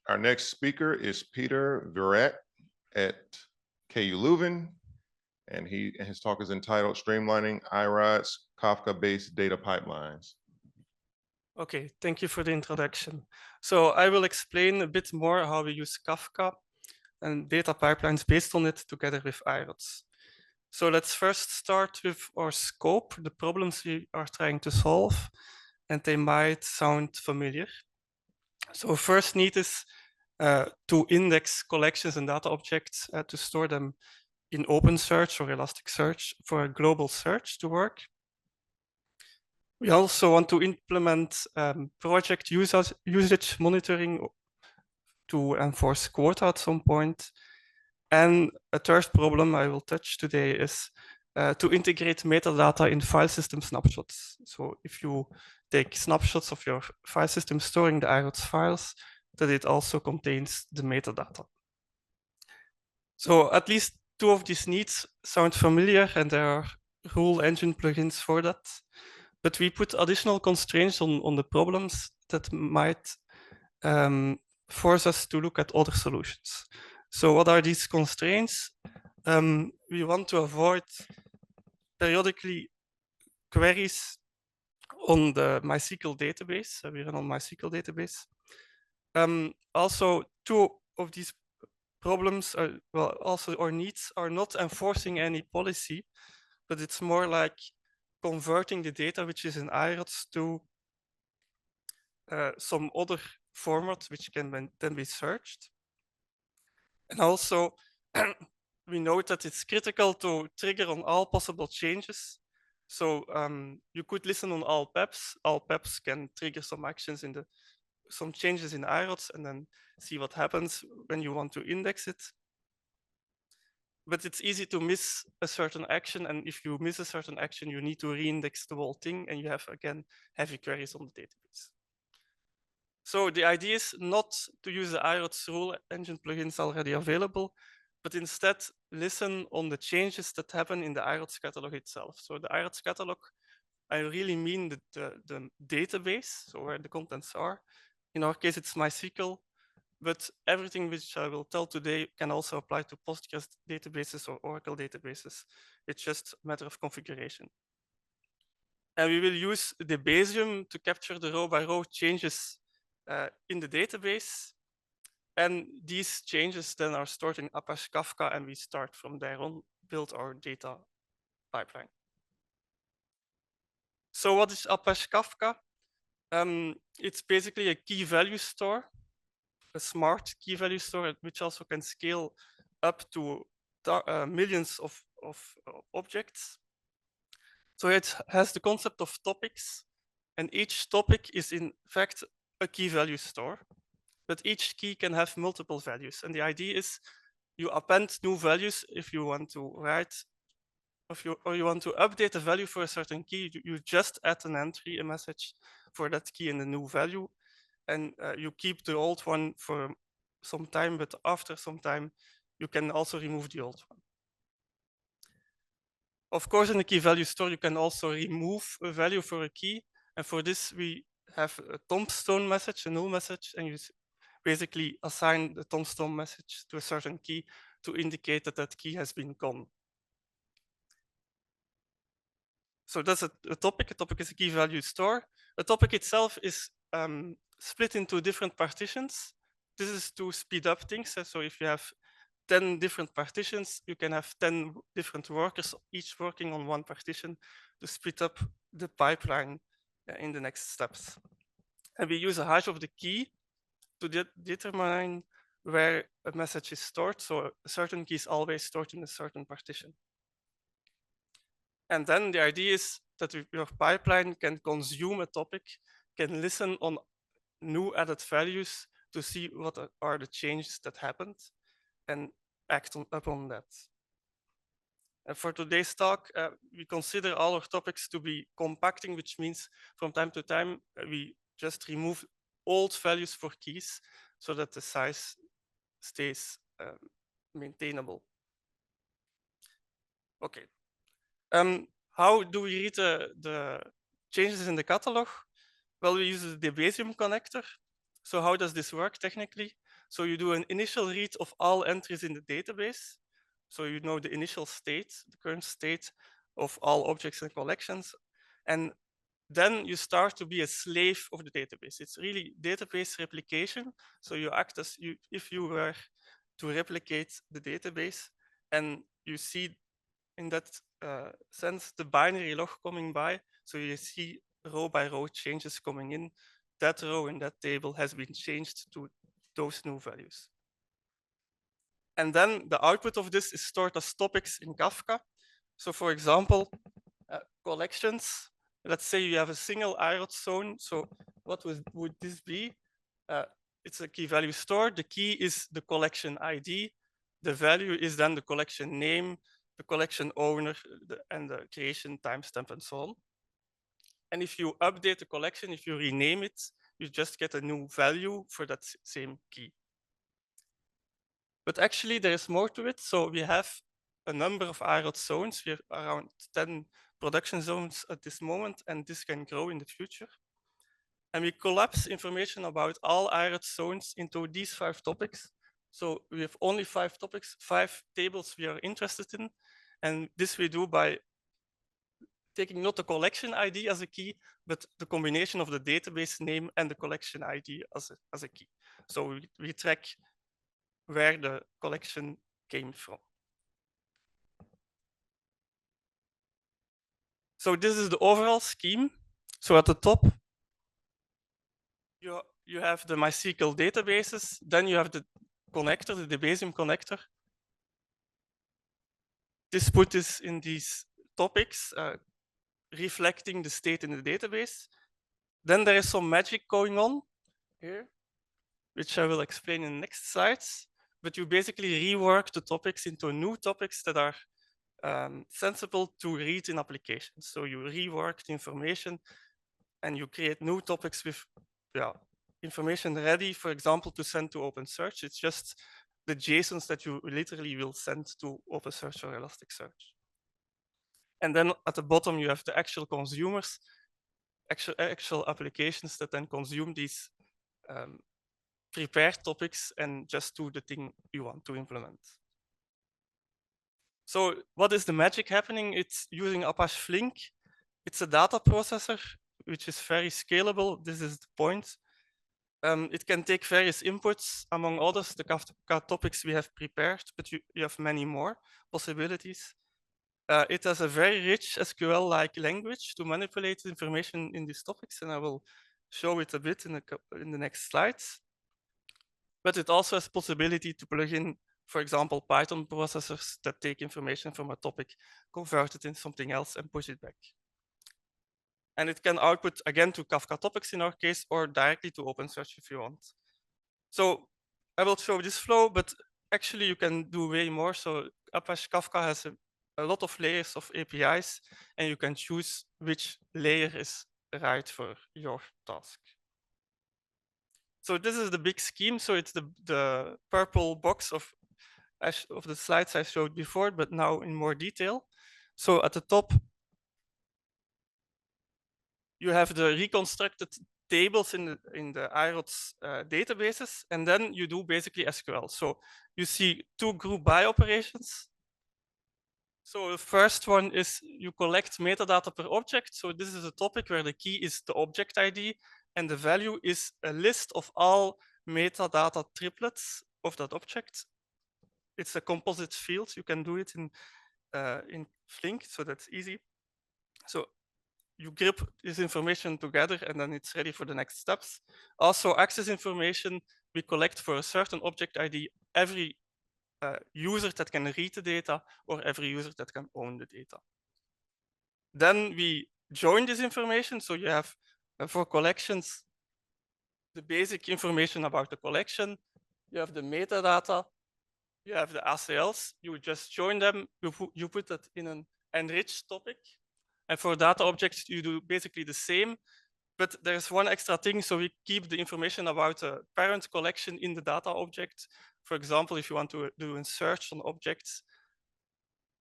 Our next speaker is Peter Verraedt at KU Leuven, and his talk is entitled Streamlining iRODS, Kafka-based data pipelines. Okay, thank you for the introduction. So I will explain a bit more how we use Kafka and data pipelines based on it together with iRODS. So let's first start with our scope, the problems we are trying to solve, and they might sound familiar. So first need is to index collections and data objects to store them in OpenSearch or Elasticsearch for a global search to work. We also want to implement project usage monitoring to enforce quota at some point. And a third problem I will touch today is to integrate metadata in file system snapshots. So if you take snapshots of your file system storing the iRODS files, that it also contains the metadata. So at least two of these needs sound familiar, and there are rule engine plugins for that. But we put additional constraints on the problems that might force us to look at other solutions. So what are these constraints? We want to avoid periodically queries on the MySQL database. We run on MySQL database. Also, two of these problems are, well, also our needs are not enforcing any policy, but it's more like converting the data which is in iRODS to some other format which can then be searched. And also, we note that it's critical to trigger on all possible changes. So you could listen on all PEPs. All PEPs can trigger some actions in some changes in iRODS and then see what happens when you want to index it. But it's easy to miss a certain action, and if you miss a certain action, you need to reindex the whole thing, and you have, again, heavy queries on the database. So the idea is not to use the iRODS rule engine plugins already available, but instead listen on the changes that happen in the iRODS catalog itself. So the iRODS catalog, I really mean the database, so where the contents are. In our case, it's MySQL, but everything which I will tell today can also apply to Postgres databases or Oracle databases. It's just a matter of configuration. And we will use the Bayesium to capture the row-by-row changes in the database. And these changes then are stored in Apache Kafka, and we start from there on, build our data pipeline. So what is Apache Kafka? It's basically a key value store, a smart key value store, which also can scale up to millions of objects. So it has the concept of topics, and each topic is in fact a key value store, but each key can have multiple values. And the idea is you append new values if you want to write, or you want to update a value for a certain key, you just add an entry, a message for that key in the new value, and you keep the old one for some time, but after some time, you can also remove the old one. Of course, in the key value store, you can also remove a value for a key. And for this, we have a tombstone message, a null message, and you basically assign the tombstone message to a certain key to indicate that that key has been gone. So that's a topic. A topic is a key value store. A topic itself is split into different partitions. This is to speed up things. So if you have 10 different partitions, you can have 10 different workers, each working on one partition to speed up the pipeline in the next steps. And we use a hash of the key to determine where a message is stored. So a certain key is always stored in a certain partition. And then the idea is that your pipeline can consume a topic, can listen on new added values to see what are the changes that happened and act upon that. And for today's talk, we consider all our topics to be compacting, which means from time to time, we just remove old values for keys so that the size stays maintainable. Okay. How do we read the changes in the catalog? Well, we use the Bayesium connector. So how does this work technically? So you do an initial read of all entries in the database. So you know the initial state, the current state of all objects and collections. And then you start to be a slave of the database. It's really database replication. So you act as if you were to replicate the database, and you see in that sense the binary log coming by. So you see row by row changes coming in. That row in that table has been changed to those new values. And then the output of this is stored as topics in Kafka. So for example, collections, let's say you have a single iRODS zone. So what would this be? It's a key value store. The key is the collection ID. The value is then the collection name, the collection owner, and the creation timestamp and so on. And if you update the collection, if you rename it, you just get a new value for that same key. But actually there is more to it. So we have a number of iRODS zones. We have around 10 production zones at this moment, and this can grow in the future. And we collapse information about all iRODS zones into these 5 topics. So we have only 5 topics, 5 tables we are interested in. And this we do by taking not the collection ID as a key, but the combination of the database name and the collection ID as a key. So we track where the collection came from. So this is the overall scheme. So at the top, you have the MySQL databases, then you have the connector, the Debezium connector. This puts this in these topics, reflecting the state in the database. Then there is some magic going on here, which I will explain in the next slides. But you basically rework the topics into new topics that are sensible to read in applications. So you rework the information and you create new topics with information ready, for example, to send to OpenSearch. It's just the JSONs that you literally will send to OpenSearch or Elasticsearch. And then at the bottom, you have the actual consumers, actual applications that then consume these prepared topics and just do the thing you want to implement. So what is the magic happening? It's using Apache Flink. It's a data processor, which is very scalable. This is the point. It can take various inputs, among others, the Kafka topics we have prepared, but you have many more possibilities. It has a very rich SQL-like language to manipulate information in these topics, and I will show it a bit in the next slides. But it also has possibility to plug in, for example, Python processors that take information from a topic, convert it into something else, and push it back. And it can output again to Kafka topics in our case, or directly to OpenSearch if you want. So I will show this flow, but actually you can do way more. So Apache Kafka has a lot of layers of APIs, and you can choose which layer is right for your task. So this is the big scheme. So it's the purple box of the slides I showed before, but now in more detail. So at the top, you have the reconstructed tables in the iRODS databases, and then you do basically SQL. So you see 2 group by operations. So the first one is you collect metadata per object. So this is a topic where the key is the object ID, and the value is a list of all metadata triplets of that object. It's a composite field. You can do it in Flink, so that's easy. So you grip this information together, and then it's ready for the next steps. Also, access information we collect for a certain object ID, every user that can read the data, or every user that can own the data. Then we join this information. So you have, for collections, the basic information about the collection. You have the metadata. You have the ACLs. You just join them. You put that in an enriched topic. And for data objects, you do basically the same, but there's one extra thing. So we keep the information about the parent collection in the data object. For example, if you want to do a search on objects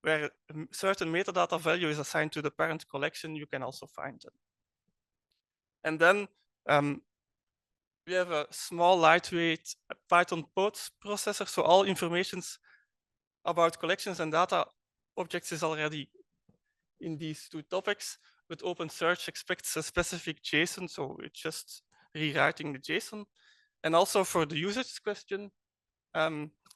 where a certain metadata value is assigned to the parent collection, you can also find them. And then we have a small, lightweight Python post processor, so all informations about collections and data objects is already in these two topics, but OpenSearch expects a specific JSON, so it's just rewriting the JSON. And also for the usage question,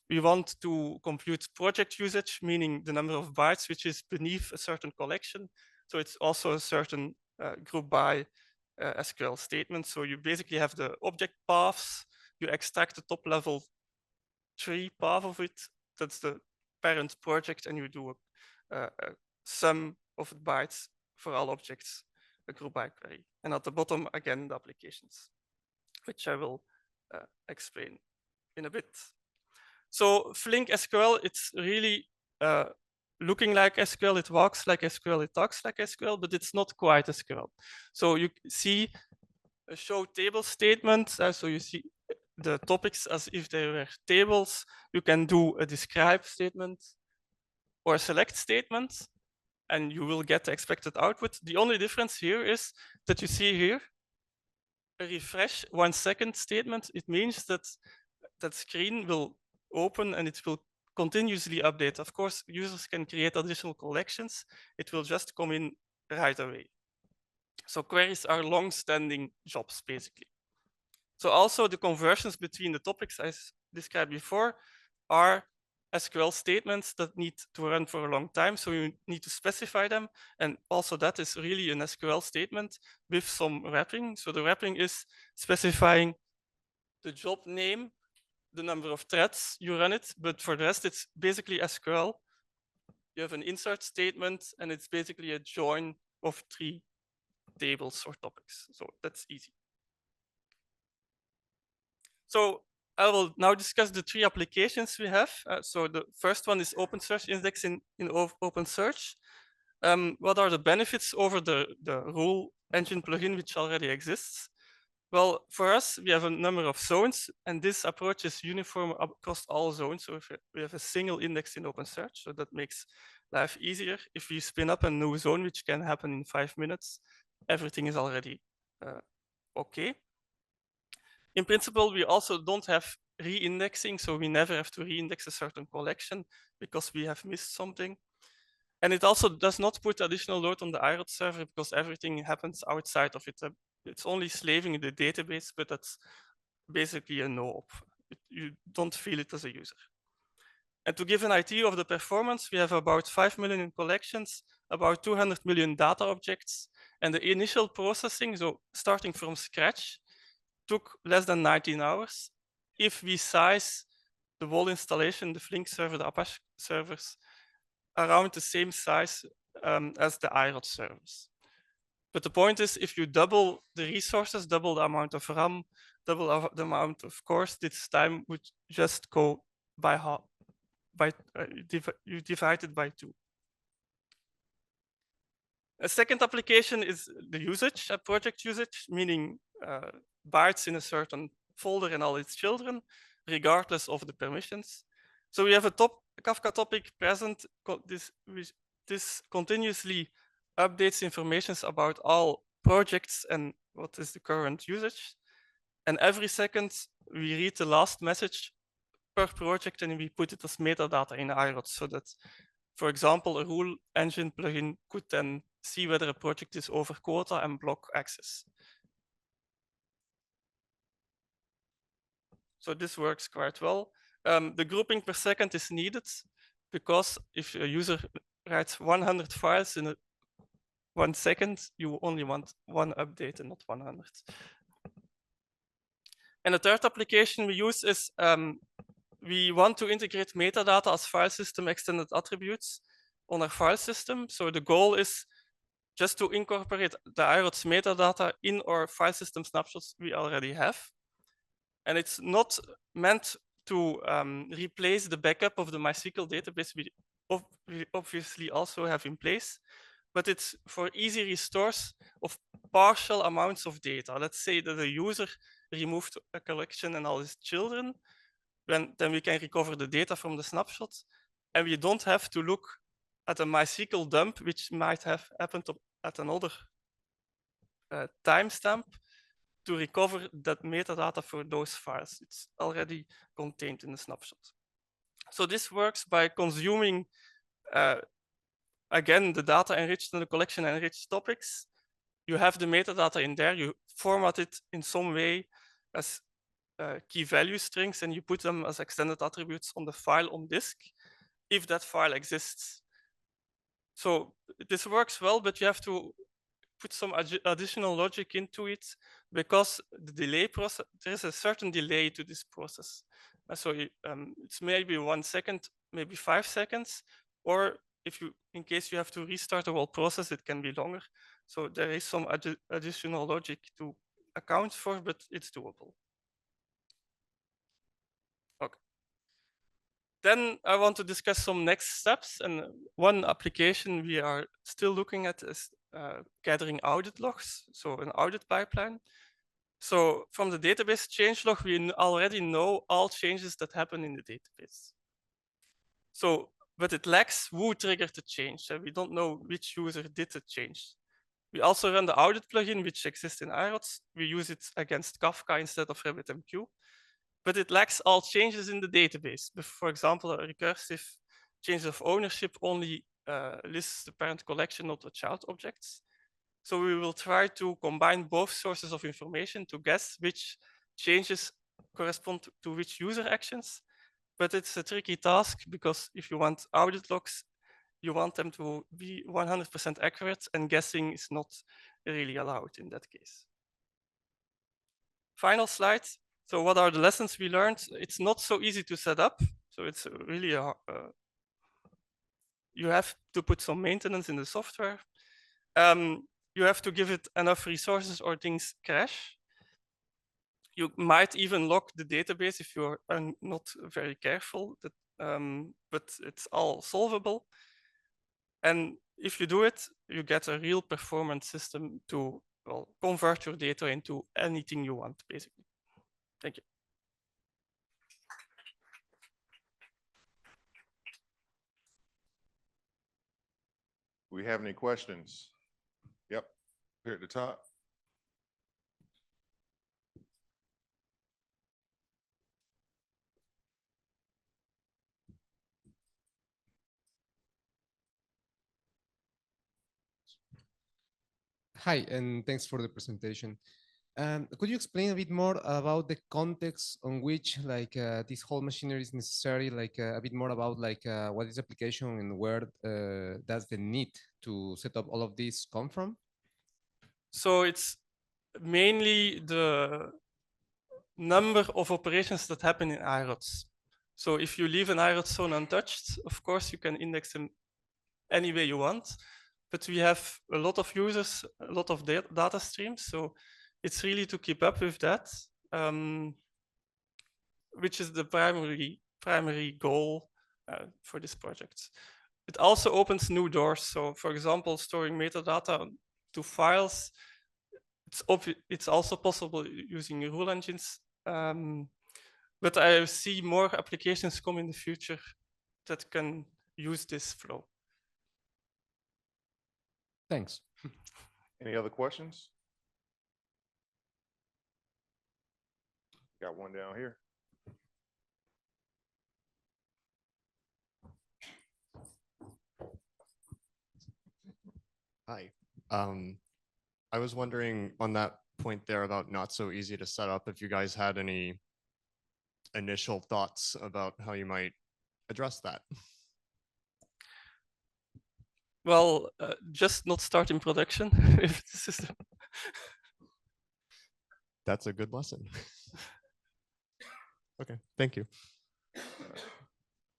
we want to compute project usage, meaning the number of bytes which is beneath a certain collection. So it's also a certain group by SQL statement. So you basically have the object paths, you extract the top level tree path of it, that's the parent project, and you do a sum of bytes for all objects, a group by query. And at the bottom, again, the applications, which I will explain in a bit. So Flink SQL, it's really looking like SQL, it walks like SQL, it talks like SQL, but it's not quite SQL. So you see a show table statement. So you see the topics as if they were tables. You can do a describe statement or a select statement, and you will get the expected output. The only difference here is that you see here a refresh 1 second statement. It means that that screen will open and it will continuously update. Of course, users can create additional collections. It will just come in right away. So queries are long-standing jobs, basically. So also the conversions between the topics I described before are SQL statements that need to run for a long time. So you need to specify them. And also that is really an SQL statement with some wrapping. So the wrapping is specifying the job name, the number of threads you run it, but for the rest, it's basically SQL. You have an insert statement, and it's basically a join of 3 tables or topics. So that's easy. So I will now discuss the 3 applications we have. So the first one is OpenSearch index in OpenSearch. What are the benefits over the rule engine plugin which already exists? Well, for us, we have a number of zones, and this approach is uniform across all zones. So if we have a single index in OpenSearch, so that makes life easier. If you spin up a new zone, which can happen in 5 minutes, everything is already okay. In principle, we also don't have re-indexing, so we never have to re-index a certain collection because we have missed something. And it also does not put additional load on the iRODS server because everything happens outside of it. It's only slaving in the database, but that's basically a no-op. You don't feel it as a user. And to give an idea of the performance, we have about 5 million collections, about 200 million data objects, and the initial processing, so starting from scratch, took less than 19 hours. If we size the whole installation, the Flink server, the Apache servers, around the same size as the iRODS servers. But the point is, if you double the resources, double the amount of RAM, double the amount of cores, this time would just go by half. You divide it by 2. A second application is the usage, project usage, meaning bytes in a certain folder and all its children, regardless of the permissions. So we have a Kafka topic present. This continuously updates information about all projects and what is the current usage. And every second, we read the last message per project and we put it as metadata in iRODS so that, for example, a rule engine plugin could then see whether a project is over quota and block access. So this works quite well. The grouping per second is needed because if a user writes 100 files in 1 second, you only want 1 update and not 100. And the third application we use is we want to integrate metadata as file system extended attributes on our file system. So the goal is just to incorporate the iRODS metadata in our file system snapshots we already have. And it's not meant to replace the backup of the MySQL database we obviously also have in place, but it's for easy restores of partial amounts of data. Let's say that a user removed a collection and all his children, then we can recover the data from the snapshot, and we don't have to look at a MySQL dump, which might have happened at another timestamp. to recover that metadata for those files. It's already contained in the snapshot. So this works by consuming, again, the data enriched in the collection enriched topics. You have the metadata in there, you format it in some way as key value strings, and you put them as extended attributes on the file on disk, if that file exists. So this works well, but you have to put some additional logic into it, because the delay process, there is a certain delay to this process. So it's maybe 1 second, maybe 5 seconds, or if you, in case you have to restart the whole process, it can be longer. So there is some additional logic to account for, but it's doable. Okay. Then I want to discuss some next steps, and one application we are still looking at is gathering audit logs, so an audit pipeline. So from the database changelog, we already know all changes that happen in the database. So, but it lacks who triggered the change. So we don't know which user did the change. We also run the audit plugin, which exists in iRODS. We use it against Kafka instead of RabbitMQ. But it lacks all changes in the database. For example, a recursive change of ownership only lists the parent collection, not the child objects. So we will try to combine both sources of information to guess which changes correspond to which user actions. But it's a tricky task, because if you want audit logs, you want them to be 100% accurate, and guessing is not really allowed in that case. Final slide. So what are the lessons we learned? It's not so easy to set up. So it's really you have to put some maintenance in the software. You have to give it enough resources or things crash. You might even lock the database if you are not very careful, but it's all solvable. And if you do it, you get a real performance system to, well, convert your data into anything you want, basically. Thank you. Do we have any questions? Yep, here at the top. Hi, and thanks for the presentation. Could you explain a bit more about the context on which this whole machinery is necessary, a bit more about what is application and where does the need to set up all of this come from? So it's mainly the number of operations that happen in iRODS. So if you leave an iRODS zone untouched, of course you can index them any way you want, but we have a lot of users, a lot of data streams, so it's really to keep up with that, which is the primary goal for this project. It also opens new doors. So for example, storing metadata to files, it's also possible using rule engines. But I see more applications come in the future that can use this flow. Thanks. Any other questions? Got one down here. Hi. I was wondering on that point there about not so easy to set up, if you guys had any initial thoughts about how you might address that. Well, just not start in production with the system. That's a good lesson. Okay, thank you.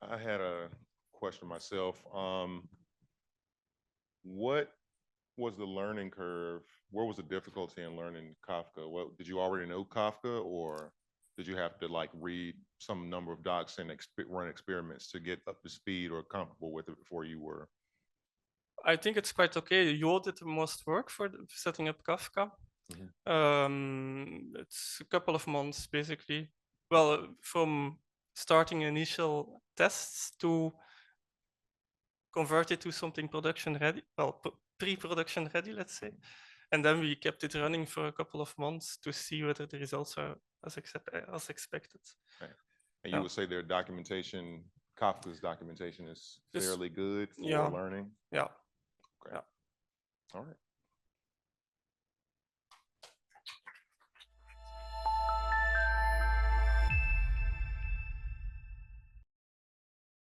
I had a question myself. What was the learning curve? Where was the difficulty in learning Kafka? What, did you already know Kafka, or did you have to read some number of docs and run experiments to get up to speed or comfortable with it before you were? I think it's quite okay. You did the most work for setting up Kafka. Mm-hmm. It's a couple of months, basically. Well, from starting initial tests to convert it to something production ready, well, pre-production ready, let's say. And then we kept it running for a couple of months to see whether the results are as expected. And you Yeah. would say their documentation, Kafka's documentation is It's- fairly good for yeah. learning? Yeah. Okay. Yeah. All right.